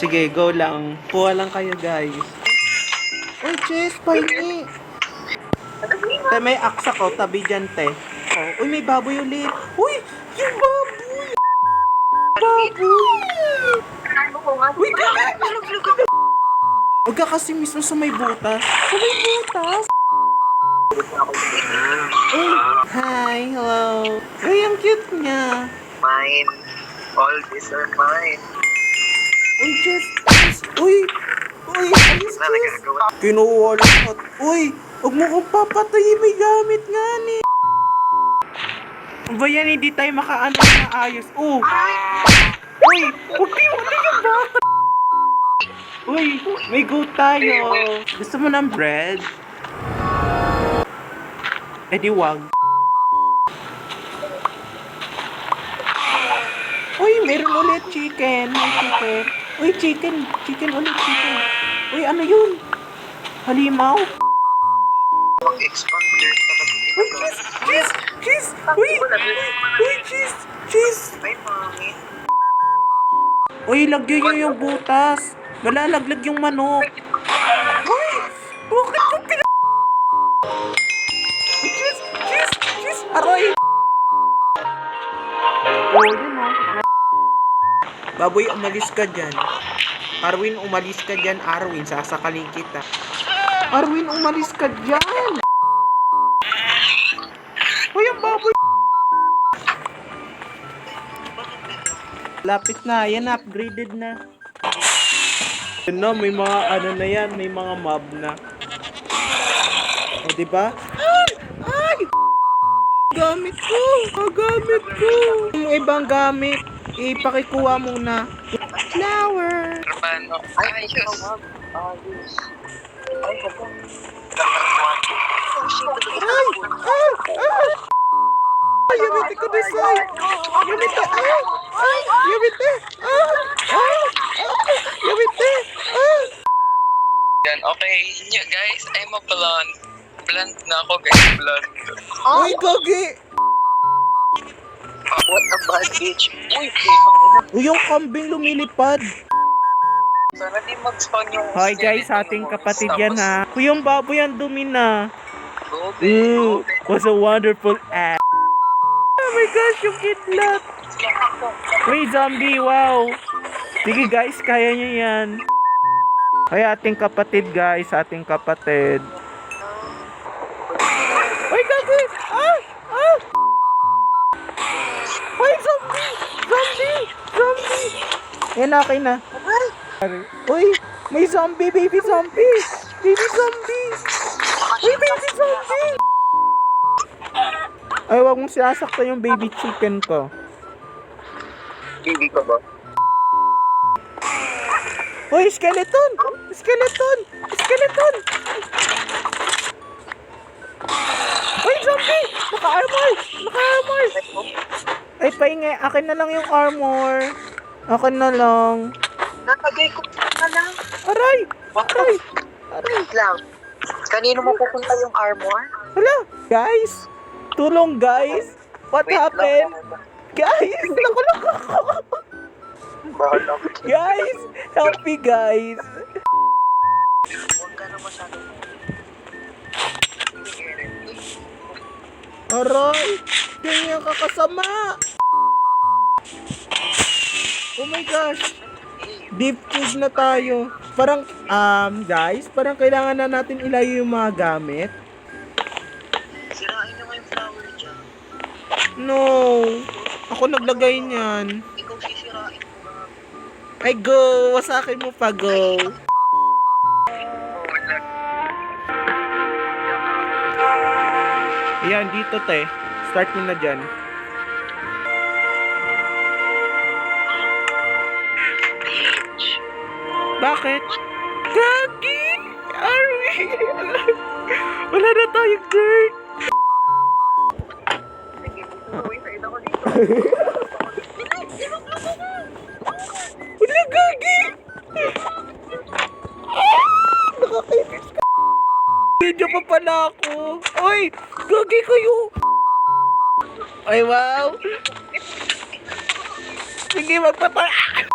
Sige, go lang. Kuha lang kayo, guys. Uy, Chess, pahingi. Te, may aksa ko, tabi dyan, te. Oh, uy, may baboy ulit. Uy, yung baboy. Baboy. Uy, huwag ka kasi mismo sa may butas. Sa may butas. Uy, hi, hello. Uy, ang cute niya. Mine. All these are mine. Uy, Chess. Uy, alis, Na Chess. nagagawa. Kinuha lahat. Uy, huwag mo kong papatayin. May gamit nga ni. Ba yan, hindi tayo makaano na ayos. Oh. Uy, huwag kayo wala yung bata. Uy, may go tayo. Gusto mo ng bread? Eh di wag. Uy, meron ulit chicken. May chicken. Uy, chicken. Chicken ulit, chicken. Uy, ano yun? Halimaw? Mag-expand there talaga. Uy, cheese! Uy, cheese! Ay, mami. Uy, lagyan nyo yung butas. Malalaglag yung manok. Uy, bakit ko Uy, cheese! Aroy! Oh, yun o. Baboy, umalis ka dyan. Arwin, umalis ka dyan, Arwin. Sasakalin kita. Arwin, umalis ka dyan! Uy, ang baboy! Lapit na, yan na, upgraded na. Yun na, may mga ano na yan, may mga mob na. O, diba? Ay! Gamit ko! Gamit ko! Yung ibang gamit, ipakikuha muna. Flower! Paano? Ay, Diyos. Ayos. Ay, ako. Ay, yamite ko desay! Yamite! Yamite! Yamite! Yan, okay. Yeah, guys, I'm a blonde. Blonde na ako, guys. Blonde. Uy, gagi! What a bad bitch. Uy, putang ina. Uy, yung kambing lumilipad. Sana di mag-spawn yung... Hi guys, ating kapatid yan ha. Uy, yung baboy ang dumi na. Go, Ooh, was a wonderful act. Oh my gosh, yung kidlat. Uy, zombie, wow. Sige guys, kaya nyo yan. Ay, ating kapatid guys, ating kapatid. Uy, gagi! Uy, zombie! Zombie! Yan, okay na. Uy, may zombie, baby zombie! Baby zombie! Uy, baby zombie! Ay, wag mong sinasaktan yung baby chicken ko. Baby ka ba? Uy, skeleton! Skeleton! Skeleton! Uy, zombie! Naka-armor! Naka-armor! Ay, paingay. Akin na lang yung armor. Akin na lang. Natagay ko na lang. Aray! Aray! Aray! Wait lang. Kanino mo pupunta yung armor? Hala! Guys! Tulong, guys! What happened? Guys! Nakulak ako! Bahala ko. Guys! Help me, guys! Huwag ka na masyadong... Aray! Ganyan ka kasama! Oh my gosh! Deep cube na tayo. Parang, guys, parang kailangan na natin ilayo yung mga gamit. Sirain nyo nga yung flower dyan. No! Ako naglagay niyan. Ikaw sisirain mo nga. Ay, go! Wasakin mo pa, go! Ayan, dito, te. Start mo na dyan. Bakit? Gagi! Arwi! Wala na tayong dirt! Wala, Gagi! Nakakainis ka! Video pa pala ako! Oy! Gagi kayo! Ay, wow! Sige, magpatay.